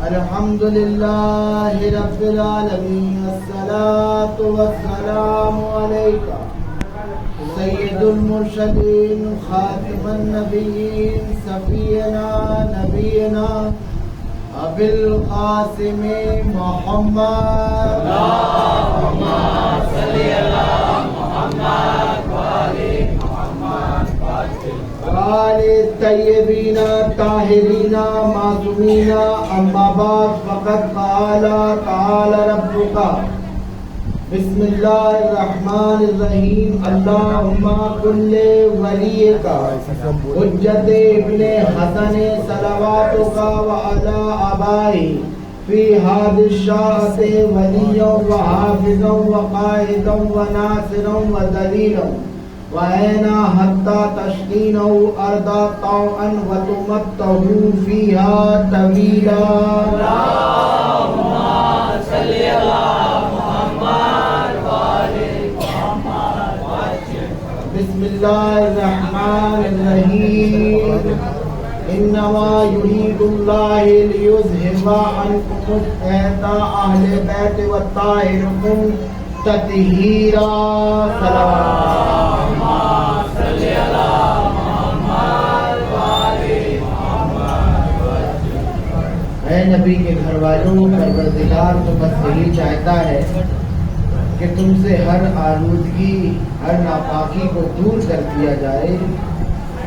الحمدللہ رب العالمین الصلاة والسلام علیکہ سید المرسلین خاتم النبیین صفینا نبینا ابی القاسم محمد اللہم صلی علی محمد وآلِ آل طیبین طاہرین معصومین اما بعد فقد قال ربک بسم اللہ الرحمن الرحیم اللہم کل ولیک حجت ابن حسن صلواتک وعلی آبائی فی هذه الشاعة ولیا وحافظا وقائدا وناصرا ودلیلا وَأَيْنَا حَتَّى تَشْقِينَهُ أَرْضَ طَوْعًا وَتُمَتَّهُ فِيهَا طَوِيلًا اللهم صل على محمد وآل محمد بسم الله الرحمن الرحيم إنما يريد الله ليذهب عنكم الرجس أهل البيت ويطهركم تطہیرا صلوات اے نبی کے گھر والوں، پروردگار تو بس یہی چاہتا ہے کہ تم سے ہر آلودگی، ہر ناپاکی کو دور کر دیا جائے،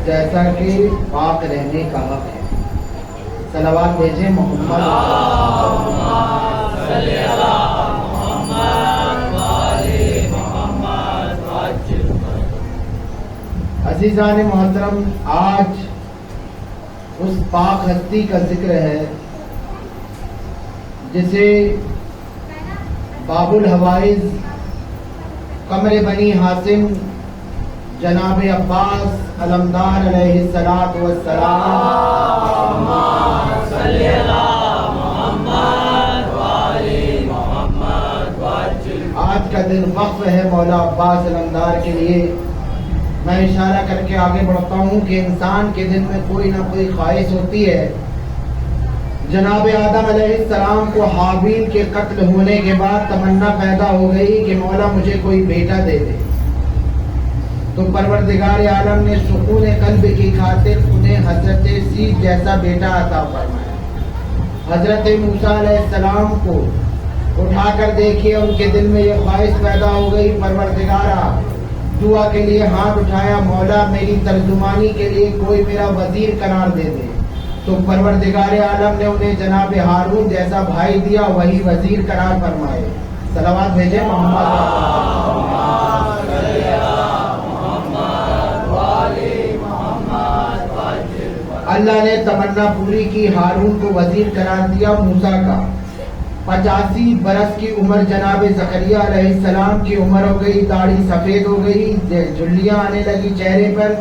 جیسا کہ پاک رہنے کا حق ہے۔ صلوات بھیجیں محمد صلی اللہ عزیزان محترم، آج اس پاک ہستی کا ذکر ہے جسے باب الحوائز قمر بنی ہاشم جناب عباس علمدار علیہ الصلوۃ والسلام صلی اللہ محمد وآل محمد آج کا دن وقف ہے مولا عباس علمدار کے لیے۔ میں اشارہ کر کے آگے بڑھتا ہوں کہ انسان کے دل میں کوئی نہ کوئی خواہش ہوتی ہے۔ جناب آدم علیہ السلام کو حابیل کے قتل ہونے کے بعد تمنا پیدا ہو گئی کہ مولا مجھے کوئی بیٹا دے دے، تو پروردگار عالم نے سکون قلب کی خاطر انہیں حضرت سیس جیسا بیٹا عطا فرمایا۔ حضرت موسیٰ علیہ السلام کو اٹھا کر دیکھیے، ان کے دل میں یہ خواہش پیدا ہو گئی، پروردگارا دعا کے لیے ہاتھ اٹھایا، مولا میری ترجمانی کے لیے کوئی میرا وزیر قرار دے دے، تو پروردگار عالم نے انہیں جناب ہارون جیسا بھائی دیا، وہی وزیر قرار فرمائے۔ صلوات بھیجیں محمد۔ اللہ نے تمنا پوری کی، ہارون کو وزیر قرار دیا موسیٰ کا۔ 85 برس کی عمر جناب زکریا علیہ السلام کی عمر ہو گئی، داڑھی سفید ہو گئی، جھلیاں آنے لگی چہرے پر،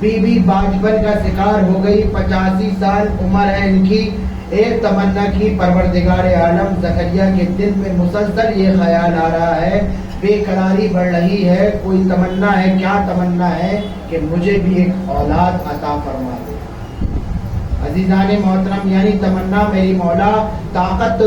بی بی باجپن کا شکار ہو گئی۔ 85 سال عمر ہے ان کی۔ ایک تمنا کی، پروردگار عالم زکریا کے دل میں مسلسل یہ خیال آ رہا ہے، بے قراری بڑھ رہی ہے، کوئی تمنا ہے، کیا تمنا ہے کہ مجھے بھی ایک اولاد عطا فرما دے۔ عزیزان محترم، یعنی تمنا میری مولا طاقت تو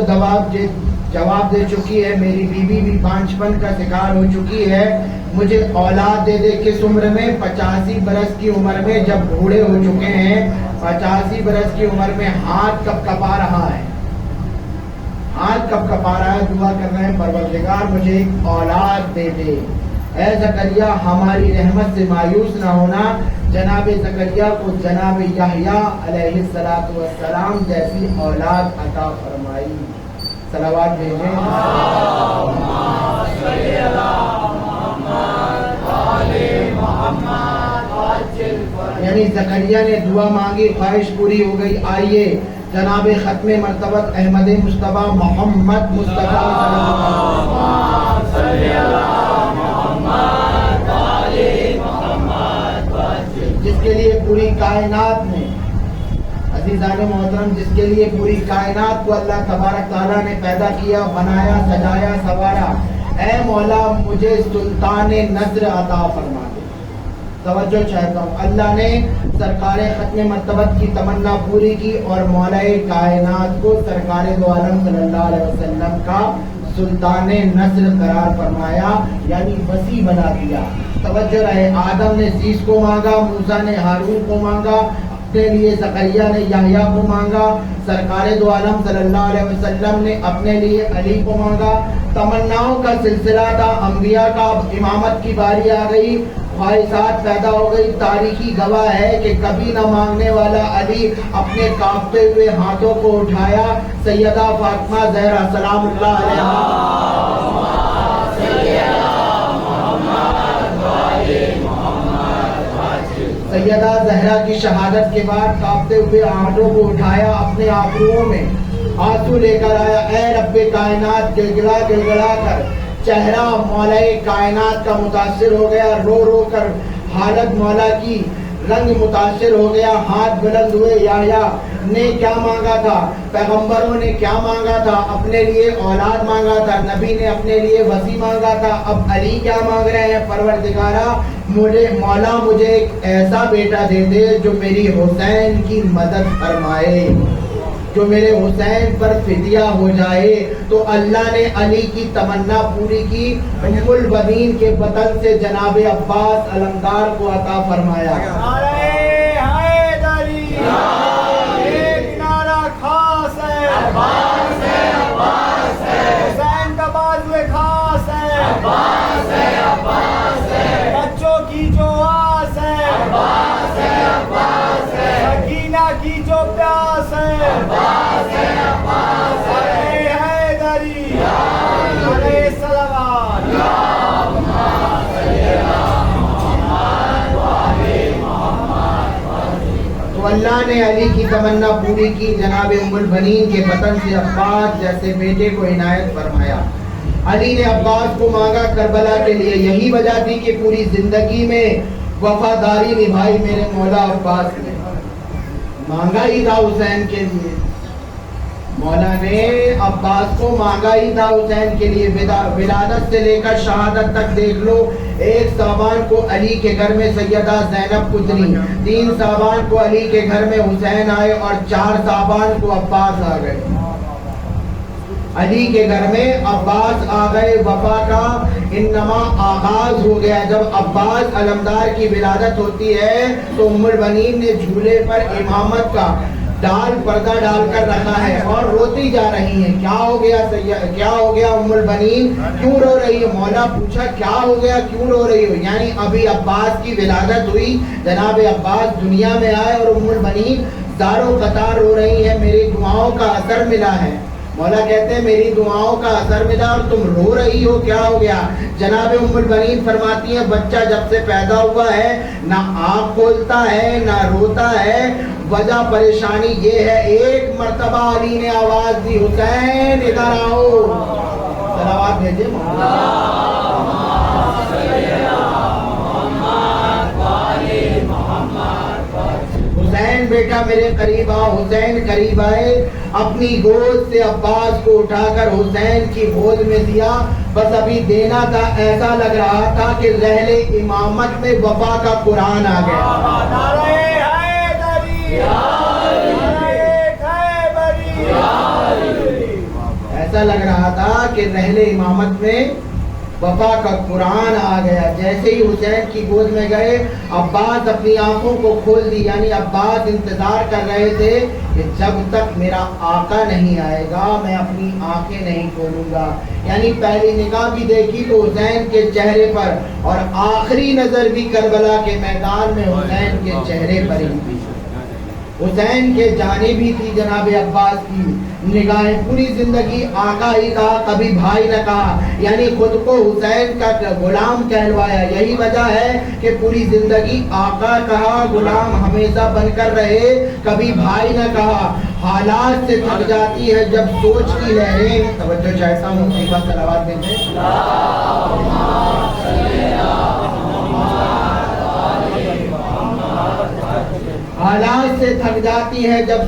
جواب دے چکی ہے، میری بیوی بھی بانجپن کا شکار ہو چکی ہے، مجھے اولاد دے دے۔ کس عمر میں؟ 85 برس کی عمر میں، جب بوڑھے ہو چکے ہیں۔ 85 برس کی عمر میں ہاتھ کب کپا رہا ہے، ہاتھ کب کپا رہا ہے، دعا کر رہے ہیں پروردگار مجھے ایک اولاد دے دے۔ اے زکریا ہماری رحمت سے مایوس نہ ہونا، جناب زکریا کو جناب یحییٰ علیہ السلام جیسی اولاد عطا فرمائی۔ صلوات بھیجیں۔ یعنی زکریا نے دعا مانگی، خواہش پوری ہو گئی۔ آئیے جناب ختم مرتبت احمد مصطفیٰ محمد مصطفیٰ جس کے لیے پوری کائنات میں، عزیزان محترم، جس کے لیے پوری کائنات کو اللہ تبارک تعالیٰ نے پیدا کیا، بنایا، سجایا، سنوارا، اے مولا مجھے سلطان نصر عطا فرما دے۔ توجہ چاہتا ہوں، اللہ نے سرکار ختم مرتبت کی تمنا پوری کی اور مولا کائنات کو سرکار دو عالم صلی اللہ علیہ وسلم کا سلطان نصر قرار فرمایا، یعنی وسیع بنا دیا۔ توجہ رہے، آدم نے سیس کو مانگا، موسیٰ نے ہارون کو مانگا، اپنے لیے زکریا نے یحییٰ کو مانگا، سرکار دو عالم صلی اللہ علیہ وسلم نے اپنے لیے علی کو مانگا۔ تمناؤں کا سلسلہ تھا، انبیاء کا اب امامت کی باری آ گئی، خواہشات پیدا ہو گئی۔ تاریخی گواہ ہے کہ کبھی نہ مانگنے والا علی اپنے کانپتے ہوئے ہاتھوں کو اٹھایا، سیدہ فاطمہ زہرا سلام اللہ علیہا سیدہ زہرا کی شہادت کے بعد کانپتے ہوئے ہاتھوں کو اٹھایا، اپنے آبروؤں میں آنسو لے کر آیا، اے رب کائنات، گڑگڑا گڑگڑا کر چہرہ مولا کائنات کا متاثر ہو گیا، رو رو کر حالت مولا کی رنگ متاثر ہو گیا، ہاتھ بلند ہوئے۔ یحییٰ نے کیا مانگا تھا، پیغمبروں نے کیا مانگا تھا، اپنے لیے اولاد مانگا تھا، نبی نے اپنے لیے وسیع مانگا تھا، اب علی کیا مانگ رہے ہیں، پروردگارا مولا مجھے ایک ایسا بیٹا دے دے جو میری حسین کی مدد فرمائے، جو میرے حسین پر فدیہ ہو جائے۔ تو اللہ نے علی کی تمنا پوری کی، ام البنین کے بطن سے جناب عباس علمدار کو عطا فرمایا۔ حسین کا بازو خاص ہے، بچوں کی جو آس ہے، سکینہ کی جو پیاس ہے، حیدری علیہ السلام۔ تو اللہ نے علی کی تمنا پوری کی، جناب ام البنین کے بطن سے عباس جیسے بیٹے کو عنایت فرمایا۔ علی نے عباس کو مانگا کربلا کے لیے، یہی وجہ تھی کہ پوری زندگی میں وفاداری نبھائی میرے مولا عباس نے، مانگا ہی تھا حسین کے لیے، مولا نے عباس کو مانگا ہی تھا حسین کے لیے۔ ولادت سے لے کر شہادت تک دیکھ لو، 1 صابان کو علی کے گھر میں سیدہ زینب گزری، 3 صابان کو علی کے گھر میں حسین آئے اور 4 صابان کو عباس آ گئے۔ علی کے گھر میں عباس آ گئے، وفا کا انما آغاز ہو گیا۔ جب عباس علمدار کی ولادت ہوتی ہے تو ام البنین نے جھولے پر امامت کا پردہ ڈال کر رکھا ہے اور روتی جا رہی ہیں۔ کیا ہو گیا کیا ہو گیا ام البنین، کیوں رو رہی ہے؟ مولا پوچھا کیا ہو گیا، کیوں رو رہی ہو؟ یعنی ابھی عباس کی ولادت ہوئی، جناب عباس دنیا میں آئے اور ام البنین زاروں قطار رو رہی ہے، میری دعاؤں کا اثر ملا ہے۔ مولا کہتے ہیں میری دعاؤں کا اثر ملا اور تم رو رہی ہو، کیا ہو گیا؟ جناب ام البنین فرماتی ہیں بچہ جب سے پیدا ہوا ہے نہ آنکھ کھولتا ہے نہ روتا ہے، وجہ پریشانی یہ ہے۔ ایک مرتبہ علی نے آواز دی، حسین ادھر آؤ، صلوات بھیجے حسین بیٹا میرے قریب آ۔ حسین قریب آئے، اپنی گود سے عباس کو اٹھا کر حسین کی گود میں دیا، بس ابھی دینا تھا، ایسا لگ رہا تھا کہ رحل امامت میں وفا کا قرآن آ گیا۔ ایسا لگ رہا تھا کہ رحل امامت میں وفا کا قرآن آ گیا۔ جیسے ہی حسین کی گود میں گئے، عباس اپنی آنکھوں کو کھول دی، یعنی عباس انتظار کر رہے تھے کہ جب تک میرا آقا نہیں آئے گا میں اپنی آنکھیں نہیں کھولوں گا۔ یعنی پہلی نگاہ بھی دیکھی تو حسین کے چہرے پر، اور آخری نظر بھی کربلا کے میدان میں حسین کے چہرے پر ہی تھی۔ حسین کے جانب بھی تھی جناب عباس کی نگاہیں، پوری زندگی آقا ہی کہا، کبھی بھائی نہ کہا، یعنی خود کو حسین کا غلام کہلوایا۔ یہی وجہ ہے کہ پوری زندگی آقا کہا، غلام ہمیشہ بن کر رہے، کبھی بھائی نہ کہا۔ حالات سے تھک جاتی ہے جب سوچ کی لہریں، توجہ چاہتا ہوں خلیفہ صلوات بھیجیں، حالات سے تھک جاتی ہے جب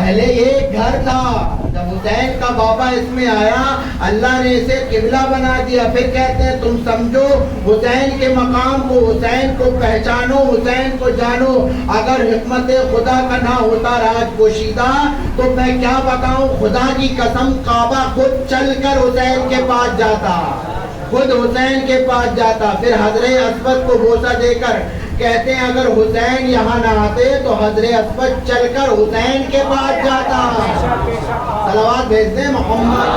پہلے یہ گھر تھا، جب حسین کا بابا اس میں آیا اللہ نے اسے قبلہ بنا دیا. پھر کہتے ہیں تم سمجھو حسین کے مقام کو، حسین کو پہچانو، حسین کو جانو. اگر حکمت خدا کا نہ ہوتا راج پوشیدہ تو میں کیا بتاؤں، خدا کی قسم کعبہ خود چل کر حسین کے پاس جاتا، خود حسین کے پاس جاتا. پھر حضرت اسود کو بوسہ دے کر کہتے ہیں اگر حسین یہاں نہ آتے تو حضرت اسود چل کر حسین کے پاس جاتا. صلوات بھیجتے ہیں محمد.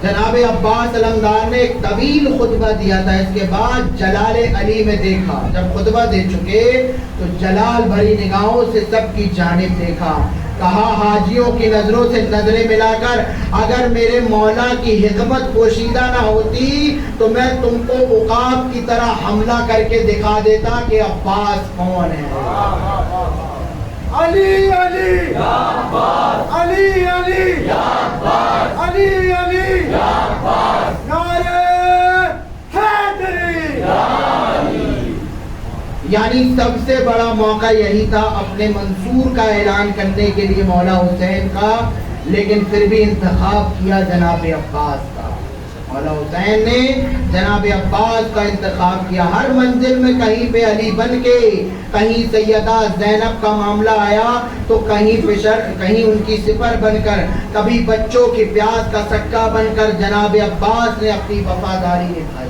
جناب عباس علمدار نے ایک طویل خطبہ دیا تھا. اس کے بعد جلال علی میں دیکھا، جب خطبہ دے چکے تو جلال بھری نگاہوں سے سب کی جانب دیکھا. کہا حاجیوں کی نظروں سے نظریں ملا کر اگر میرے مولا کی حکمت پوشیدہ نہ ہوتی تو میں تم کو عقاب کی طرح حملہ کر کے دکھا دیتا کہ عباس کون ہے. علی علی یا عباس، علی علی یا عباس، علی علی یا عباس، نعرہ حیدری یا علی. یعنی سب سے بڑا موقع یہی تھا اپنے منصور کا اعلان کرنے کے لیے مولا حسین کا، لیکن پھر بھی انتخاب کیا جناب عباس کا. مولا حسین نے جناب عباس کا انتخاب کیا. ہر منزل میں کہیں پہ علی بن کے، کہیں سیدہ زینب کا معاملہ آیا تو کہیں ان کی سپر بن کر، کبھی بچوں کی پیاس کا سکہ بن کر جناب عباس نے اپنی وفاداری نبھائی.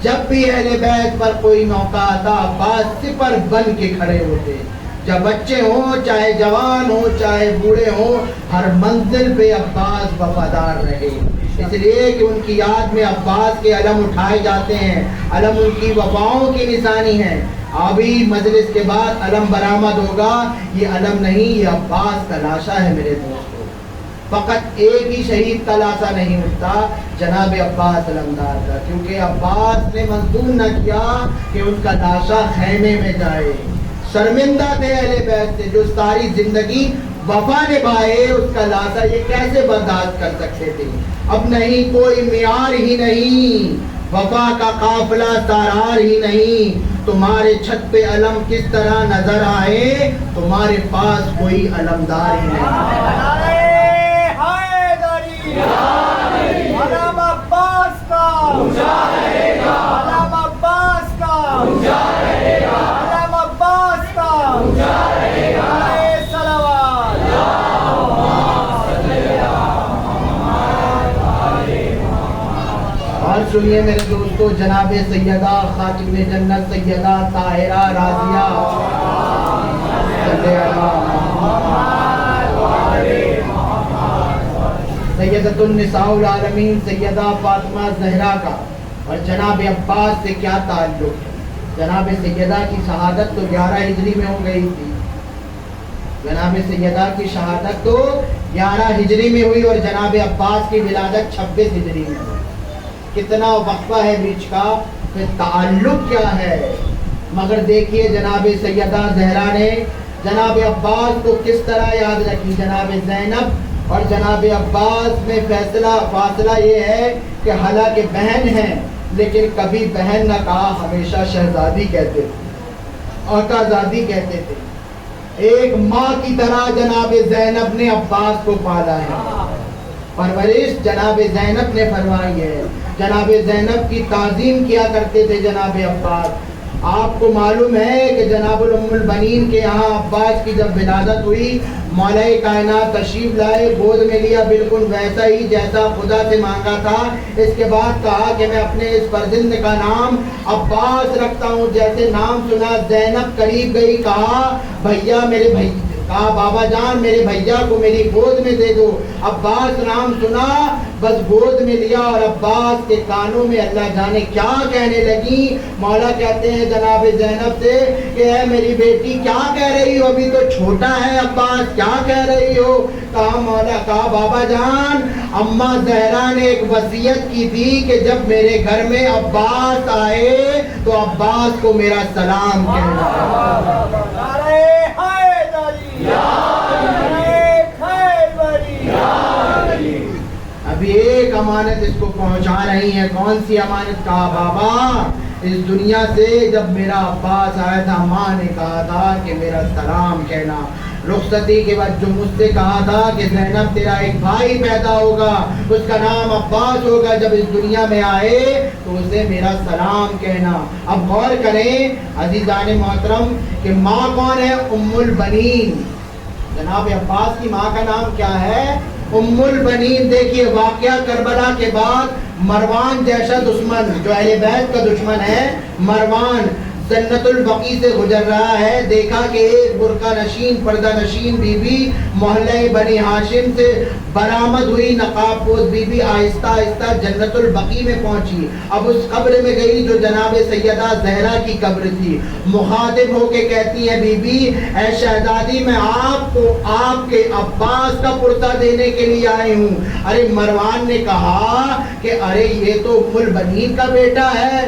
جب بھی اہل بیت پر کوئی موقع آتا عباس سپر بن کے کھڑے ہوتے. جب بچے ہوں، چاہے جوان ہوں، چاہے بوڑھے ہوں، ہر منزل پہ عباس وفادار رہے. اس لیے کہ ان کی یاد میں عباس کے علم اٹھائے جاتے ہیں. علم ان کی وفاؤں کی نشانی ہے. ابھی مجلس کے بعد علم برآمد ہوگا. یہ علم نہیں، یہ عباس کا لاشا ہے میرے دوستو. فقط ایک ہی شہید کا لاشا نہیں اٹھتا، جناب عباس علمدار کا، کیونکہ عباس نے منظور نہ کیا کہ ان کا لاشا خیمے میں جائے. شرمندہ تھے اہل بیت سے جو ساری زندگی وفا نبھائے، اس کا لاشا یہ کیسے برداشت کر سکتے تھے. اب نہیں کوئی معیار ہی نہیں، وفا کا قافلہ سارار ہی نہیں. تمہارے چھت پہ علم کس طرح نظر آئے، تمہارے پاس کوئی علمدار ہی نہیں. علم عباس کا اونچا رہے گا، علم عباس کا اونچا رہے گا، علم عباس کا اونچا رہے گا. صلوات اور سنیے میرے دوستو، جناب سیدہ خاتم جنت سیدہ طاہرہ راضیہ سیدۃ النساء العالمین سیدہ فاطمہ زہرا کا اور جناب عباس سے کیا تعلق ہے. جناب سیدہ کی شہادت تو 11 ہجری میں ہو گئی تھی. جناب سیدہ کی شہادت تو 11 ہجری میں ہوئی اور جناب عباس کی ولادت 26 ہجری میں ہوئی. کتنا وقفہ ہے بیچ کا، پھر تعلق کیا ہے. مگر دیکھیے جناب سیدہ زہرا نے جناب عباس کو کس طرح یاد رکھی. جناب زینب اور جناب عباس میں فاصلہ یہ ہے کہ حالانکہ بہن ہیں لیکن کبھی بہن نہ کہا، ہمیشہ شہزادی کہتے تھے، آقازادی کہتے تھے. ایک ماں کی طرح جناب زینب نے عباس کو پالا ہے. پرورش جناب زینب نے فرمائی ہے. جناب زینب کی تعظیم کیا کرتے تھے جناب عباس. آپ کو معلوم ہے کہ جناب ام البنین کے یہاں عباس کی جب ولادت ہوئی، مولا کائنات تشریف لائے، گود میں لیا بالکل ویسا ہی جیسا خدا سے مانگا تھا. اس کے بعد کہا کہ میں اپنے اس فرزند کا نام عباس رکھتا ہوں. جیسے نام سنا زینب قریب گئی، کہا بھیا میرے بھائی، کہا بابا جان میرے بھیا کو میری گود میں دے دو. عباس نام سنا، بس گود میں لیا اور عباس کے کانوں میں اللہ جانے کیا کہنے لگی. مولا کہتے ہیں جناب زینب سے کہ اے میری بیٹی کیا کہہ رہی ہو، ابھی تو چھوٹا ہے عباس، کیا کہہ رہی ہو. کہا مولا، کہا بابا جان اماں زہرا نے ایک وصیت کی تھی کہ جب میرے گھر میں عباس آئے تو عباس کو میرا سلام کہنا. ابھی ایک امانت اس کو پہنچا رہی ہیں. کون سی امانت؟ کہا بابا اس دنیا سے جب میرا عباس آیا تھا، ماں نے کہا تھا کہ میرا سلام کہنا۔ رخصتی کے بعد جو مجھ سے کہا تھا کہ زینب تیرا ایک بھائی پیدا ہوگا، اس کا نام عباس ہوگا، جب اس دنیا میں آئے تو اسے میرا سلام کہنا۔ اب غور کریں عزیزان محترم کہ ماں کون ہے؟ ام البنین۔ جناب عباس کی ماں کا نام کیا ہے؟ ام البنین۔ دیکھیے واقعہ کربلا کے بعد مروان جیسا دشمن، جو اہل بیت کا دشمن ہے، مروان جنت البقیع سے گزر رہا ہے، دیکھا کہ ایک برقع نشین، پردہ نشین بی بی محلہ بنی ہاشم سے برآمد ہوئی، نقاب پوش بی بی آہستہ آہستہ جنت البقیع میں پہنچی۔ اب اس قبر میں گئی جو جناب سیدہ زہرا کی قبر تھی، مخاطب ہو کے کہتی ہے بی بی اے شہزادی، میں آپ کو آپ کے عباس کا پرسہ دینے کے لیے آئی ہوں۔ ارے مروان نے کہا کہ ارے یہ تو ام البنین کا بیٹا ہے۔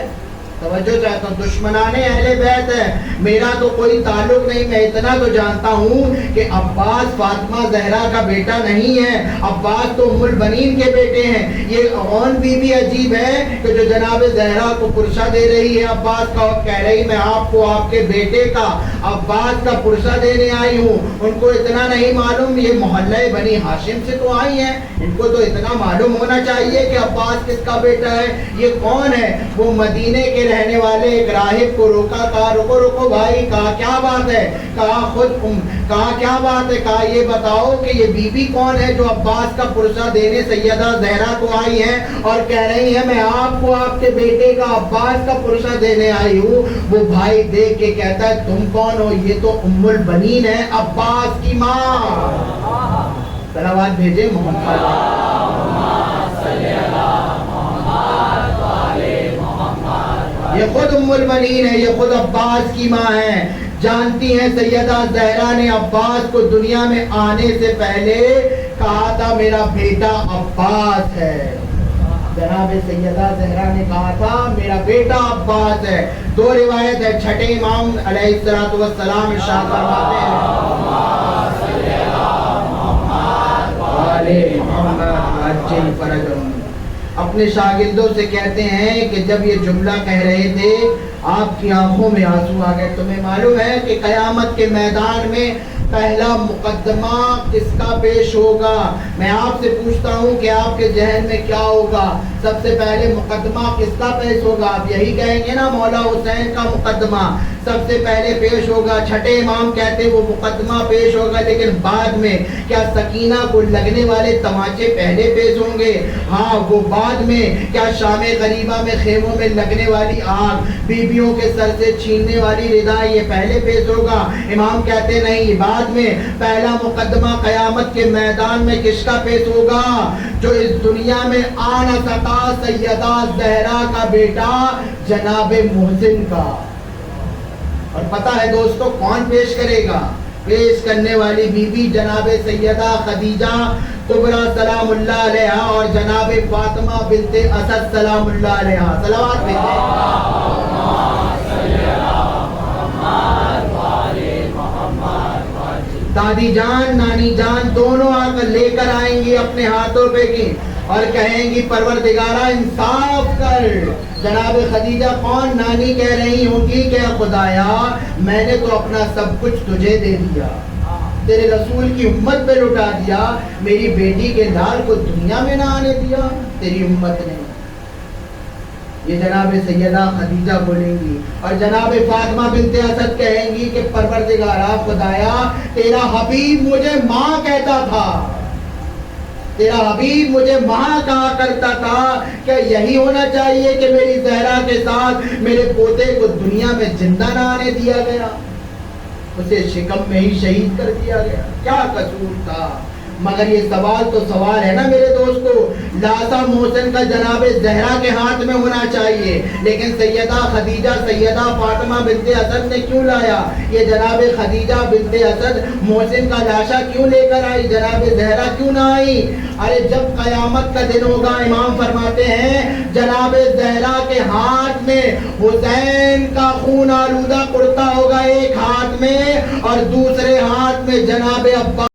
توجہ چاہتا ہوں، دشمنان اہل بیت ہے، میرا تو کوئی تعلق نہیں، میں اتنا تو جانتا ہوں کہ عباس فاطمہ زہرا کا بیٹا نہیں ہے، عباس تو ام البنین کے بیٹے ہیں۔ یہ کون بی بی عجیب ہے کہ جو جناب زہرا کو پرسہ دے رہی ہے عباس کا، اور کہہ رہی میں آپ کو آپ کے بیٹے کا عباس کا پرسہ دینے آئی ہوں۔ ان کو اتنا نہیں معلوم، یہ محلہ بنی ہاشم سے تو آئی ہیں، ان کو تو اتنا معلوم ہونا چاہیے کہ عباس کس کا بیٹا ہے، یہ کون ہے۔ وہ مدینے کے رہنے والے ایک راہب کو روکا، کہا رکو رکو بھائی، کہا کیا بات ہے، کہا کیا بات ہے، کہا یہ بتاؤ کہ یہ بی بی کون ہے جو عباس کا پرسہ دینے سیدہ زہرا کو آئی ہیں اور کہہ رہی ہیں میں آپ کو آپ کے بیٹے کا عباس کا پرسہ دینے آئی ہوں۔ وہ بھائی دیکھ کے کہتا ہے تم کون ہو؟ یہ تو ام البنین ہے، عباس کی ماں۔ صلوات بھیجے محمد۔ یہ خود ام البنین ہے، یہ خود عباس کی ماں ہے۔ جانتی ہیں سیدہ زہرا نے عباس کو دنیا میں آنے سے پہلے کہا تھا میرا بیٹا عباس ہے۔ جناب سیدہ زہرا نے کہا تھا میرا بیٹا عباس ہے۔ دو روایت ہے، چھٹے امام علیہ السلام ارشاد فرماتے ہیں اپنے شاگردوں سے کہتے ہیں کہ جب یہ جملہ کہہ رہے تھے آپ کی آنکھوں میں آنسو آ گئے۔ تمہیں معلوم ہے کہ قیامت کے میدان میں پہلا مقدمہ کس کا پیش ہوگا؟ میں آپ سے پوچھتا ہوں کہ آپ کے ذہن میں کیا ہوگا؟ سب سے پہلے مقدمہ کس کا پیش ہوگا؟ آپ یہی کہیں گے نا مولا حسین کا مقدمہ سب سے پہلے پیش ہوگا۔ چھٹے امام کہتے وہ مقدمہ پیش ہوگا، لیکن بعد میں کیا سکینہ کو لگنے والے تماچے پہلے پیش ہوں گے؟ ہاں وہ بعد میں۔ کیا شام غریبہ میں خیموں میں لگنے والی آگ، بیویوں کے سر سے چھیننے والی ردا، یہ پہلے پیش ہوگا؟ امام کہتے نہیں، بعد میں۔ پہلا مقدمہ قیامت کے میدان میں کس کا پیش ہوگا؟ جو اس دنیا میں آ نہ سکا سیدہ زہرا کا بیٹا جناب محسن کا۔ اور پتہ ہے دوستو کون پیش کرے گا؟ پیش کرنے والی بی بی جناب سیدہ خدیجہ کبریٰ سلام اللہ علیہا اور جناب فاطمہ بنت اسد سلام اللہ علیہا۔ صلوات دادی جان نانی جان دونوں آ کر لے کر آئیں گی اپنے ہاتھوں پہ کی اور کہیں گی پروردگارہ انصاف کر۔ جناب خدیجہ کون نانی کہہ رہی ہوں گی کہ خدایا میں نے تو اپنا سب کچھ تجھے دے دیا، تیرے رسول کی امت پہ لٹا دیا، میری بیٹی کے لال کو دنیا میں نہ آنے دیا تیری امت نے۔ یہ جناب سیدہ خدیجہ بولیں گی اور جناب فاطمہ بنت اسد کہیں گی کہ پروردگارہ خدایا تیرا حبیب مجھے ماں کہتا تھا، تیرا حبیب مجھے ماں کہا کرتا تھا، کیا یہی ہونا چاہیے کہ میری زہرا کے ساتھ میرے پوتے کو دنیا میں زندہ نہ آنے دیا گیا، اسے شکم میں ہی شہید کر دیا گیا؟ کیا قصور تھا؟ مگر یہ سوال تو سوال ہے نا میرے دوستو، لاسا محسن کا جناب زہرا کے ہاتھ میں ہونا چاہیے، لیکن سیدہ خدیجہ سیدہ فاطمہ بنت اسد نے کیوں لایا؟ یہ جناب خدیجہ بنت اسد محسن کا لاشا کیوں لے کر آئی؟ جناب زہرا کیوں نہ آئی؟ ارے جب قیامت کا دن ہوگا امام فرماتے ہیں جناب زہرا کے ہاتھ میں حسین کا خون آلودہ کرتا ہوگا ایک ہاتھ میں، اور دوسرے ہاتھ میں جناب عباس